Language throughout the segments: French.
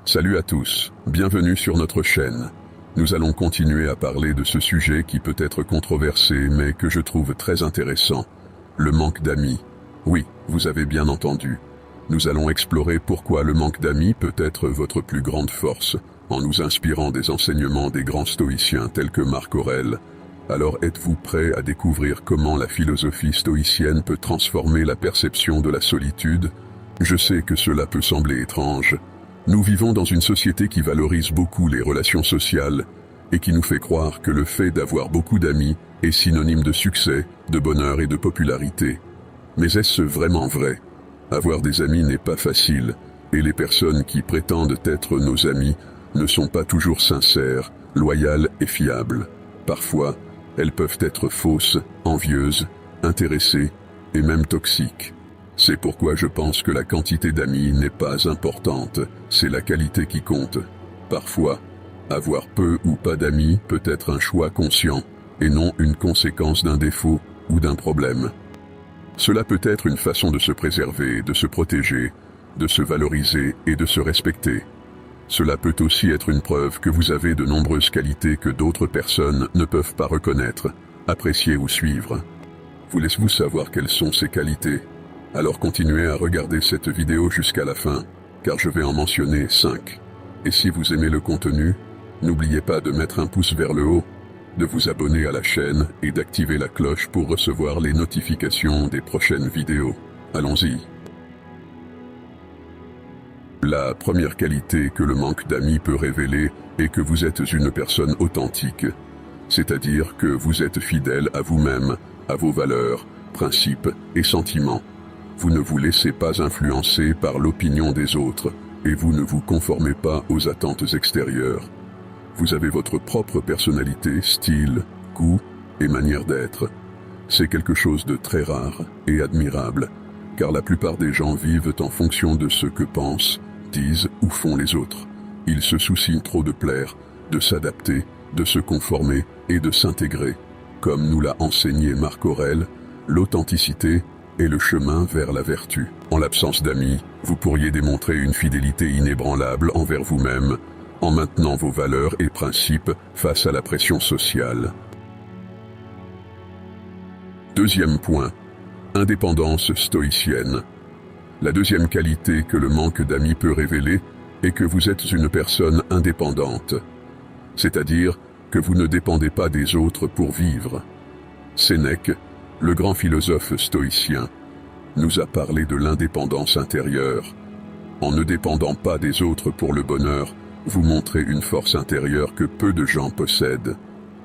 Salut à tous, bienvenue sur notre chaîne. Nous allons continuer à parler de ce sujet qui peut être controversé mais que je trouve très intéressant. Le manque d'amis. Oui, vous avez bien entendu. Nous allons explorer pourquoi le manque d'amis peut être votre plus grande force, en nous inspirant des enseignements des grands stoïciens tels que Marc Aurèle. Alors êtes-vous prêts à découvrir comment la philosophie stoïcienne peut transformer la perception de la solitude? Je sais que cela peut sembler étrange. Nous vivons dans une société qui valorise beaucoup les relations sociales et qui nous fait croire que le fait d'avoir beaucoup d'amis est synonyme de succès, de bonheur et de popularité. Mais est-ce vraiment vrai? Avoir des amis n'est pas facile, et les personnes qui prétendent être nos amis ne sont pas toujours sincères, loyales et fiables. Parfois, elles peuvent être fausses, envieuses, intéressées et même toxiques. C'est pourquoi je pense que la quantité d'amis n'est pas importante, c'est la qualité qui compte. Parfois, avoir peu ou pas d'amis peut être un choix conscient, et non une conséquence d'un défaut ou d'un problème. Cela peut être une façon de se préserver, de se protéger, de se valoriser et de se respecter. Cela peut aussi être une preuve que vous avez de nombreuses qualités que d'autres personnes ne peuvent pas reconnaître, apprécier ou suivre. Voulez-vous savoir quelles sont ces qualités? Alors continuez à regarder cette vidéo jusqu'à la fin, car je vais en mentionner 5. Et si vous aimez le contenu, n'oubliez pas de mettre un pouce vers le haut, de vous abonner à la chaîne et d'activer la cloche pour recevoir les notifications des prochaines vidéos. Allons-y. La première qualité que le manque d'amis peut révéler est que vous êtes une personne authentique, c'est-à-dire que vous êtes fidèle à vous-même, à vos valeurs, principes et sentiments. Vous ne vous laissez pas influencer par l'opinion des autres et vous ne vous conformez pas aux attentes extérieures. Vous avez votre propre personnalité, style, goût et manière d'être. C'est quelque chose de très rare et admirable, car la plupart des gens vivent en fonction de ce que pensent, disent ou font les autres. Ils se soucient trop de plaire, de s'adapter, de se conformer et de s'intégrer. Comme nous l'a enseigné Marc Aurèle, l'authenticité est le chemin vers la vertu. En l'absence d'amis, vous pourriez démontrer une fidélité inébranlable envers vous-même, en maintenant vos valeurs et principes face à la pression sociale. Deuxième point, indépendance stoïcienne. La deuxième qualité que le manque d'amis peut révéler est que vous êtes une personne indépendante, c'est-à-dire que vous ne dépendez pas des autres pour vivre. Sénèque, le grand philosophe stoïcien, nous a parlé de l'indépendance intérieure. En ne dépendant pas des autres pour le bonheur, vous montrez une force intérieure que peu de gens possèdent.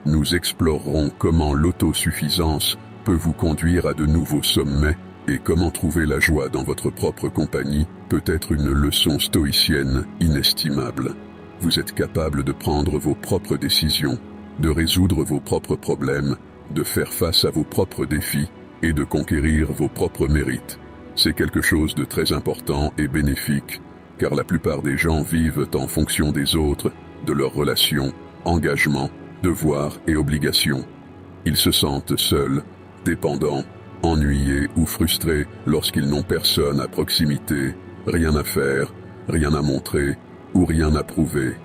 Nous explorerons comment l'autosuffisance peut vous conduire à de nouveaux sommets et comment trouver la joie dans votre propre compagnie peut être une leçon stoïcienne inestimable. Vous êtes capable de prendre vos propres décisions, de résoudre vos propres problèmes, de faire face à vos propres défis et de conquérir vos propres mérites. C'est quelque chose de très important et bénéfique, car la plupart des gens vivent en fonction des autres, de leurs relations, engagements, devoirs et obligations. Ils se sentent seuls, dépendants, ennuyés ou frustrés lorsqu'ils n'ont personne à proximité, rien à faire, rien à montrer ou rien à prouver.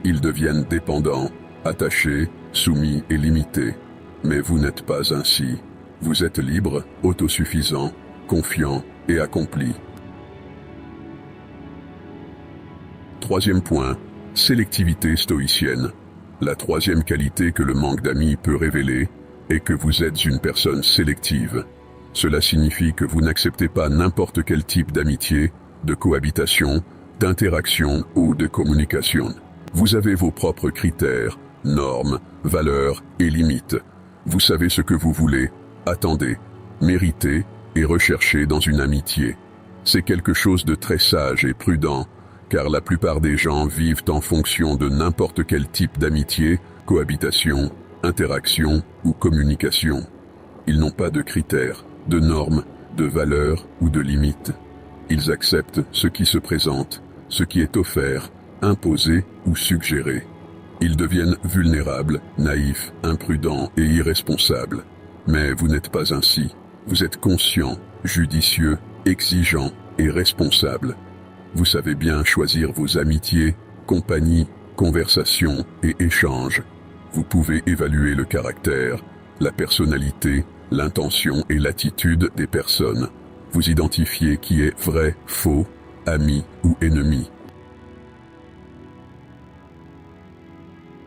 Ils deviennent dépendants, attachés, soumis et limités. Mais vous n'êtes pas ainsi. Vous êtes libre, autosuffisant, confiant et accompli. Troisième point, sélectivité stoïcienne. La troisième qualité que le manque d'amis peut révéler est que vous êtes une personne sélective. Cela signifie que vous n'acceptez pas n'importe quel type d'amitié, de cohabitation, d'interaction ou de communication. Vous avez vos propres critères, normes, valeurs et limites. Vous savez ce que vous voulez, attendez, méritez et recherchez dans une amitié. C'est quelque chose de très sage et prudent, car la plupart des gens vivent en fonction de n'importe quel type d'amitié, cohabitation, interaction ou communication. Ils n'ont pas de critères, de normes, de valeurs ou de limites. Ils acceptent ce qui se présente, ce qui est offert, imposé ou suggéré. Ils deviennent vulnérables, naïfs, imprudents et irresponsables. Mais vous n'êtes pas ainsi. Vous êtes conscient, judicieux, exigeant et responsable. Vous savez bien choisir vos amitiés, compagnies, conversations et échanges. Vous pouvez évaluer le caractère, la personnalité, l'intention et l'attitude des personnes. Vous identifiez qui est vrai, faux, ami ou ennemi.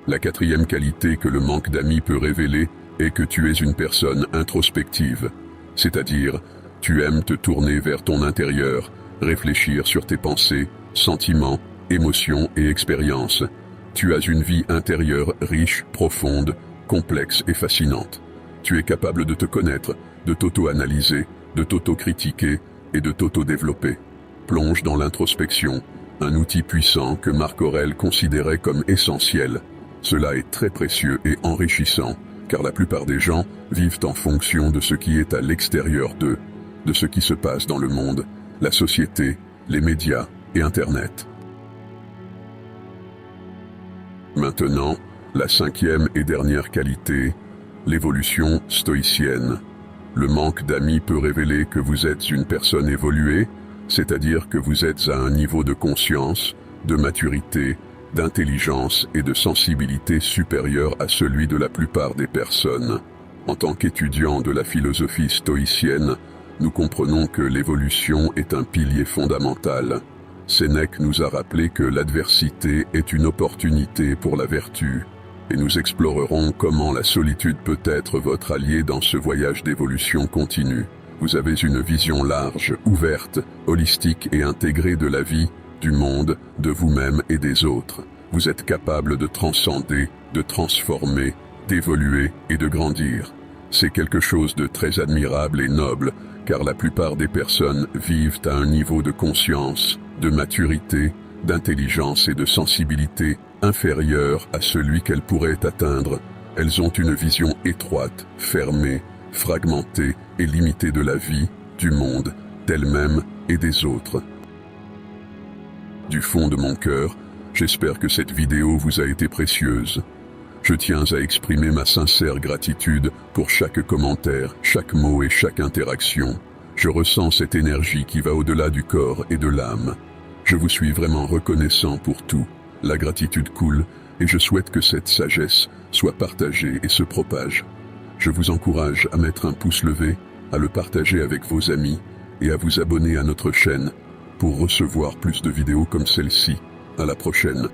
La quatrième qualité que le manque d'amis peut révéler est que tu es une personne introspective, c'est-à-dire tu aimes te tourner vers ton intérieur, réfléchir sur tes pensées, sentiments, émotions et expériences. Tu as une vie intérieure riche, profonde, complexe et fascinante. Tu es capable de te connaître, de t'auto-analyser, de t'auto-critiquer et de t'auto-développer. Plonge dans l'introspection, un outil puissant que Marc Aurèle considérait comme essentiel. Cela est très précieux et enrichissant, car la plupart des gens vivent en fonction de ce qui est à l'extérieur d'eux, de ce qui se passe dans le monde, la société, les médias et Internet. Maintenant, la cinquième et dernière qualité, l'évolution stoïcienne. Le manque d'amis peut révéler que vous êtes une personne évoluée, c'est-à-dire que vous êtes à un niveau de conscience, de maturité, d'intelligence et de sensibilité supérieur à celui de la plupart des personnes. En tant qu'étudiants de la philosophie stoïcienne, nous comprenons que l'évolution est un pilier fondamental. Sénèque nous a rappelé que l'adversité est une opportunité pour la vertu, et nous explorerons comment la solitude peut être votre allié dans ce voyage d'évolution continue. Vous avez une vision large, ouverte, holistique et intégrée de la vie, du monde, de vous-même et des autres. Vous êtes capable de transcender, de transformer, d'évoluer et de grandir. C'est quelque chose de très admirable et noble, car la plupart des personnes vivent à un niveau de conscience, de maturité, d'intelligence et de sensibilité inférieur à celui qu'elles pourraient atteindre. Elles ont une vision étroite, fermée, fragmentée et limitée de la vie, du monde, d'elles-mêmes et des autres. Du fond de mon cœur, j'espère que cette vidéo vous a été précieuse. Je tiens à exprimer ma sincère gratitude pour chaque commentaire, chaque mot et chaque interaction. Je ressens cette énergie qui va au-delà du corps et de l'âme. Je vous suis vraiment reconnaissant pour tout. La gratitude coule et je souhaite que cette sagesse soit partagée et se propage. Je vous encourage à mettre un pouce levé, à le partager avec vos amis et à vous abonner à notre chaîne pour recevoir plus de vidéos comme celle-ci. À la prochaine.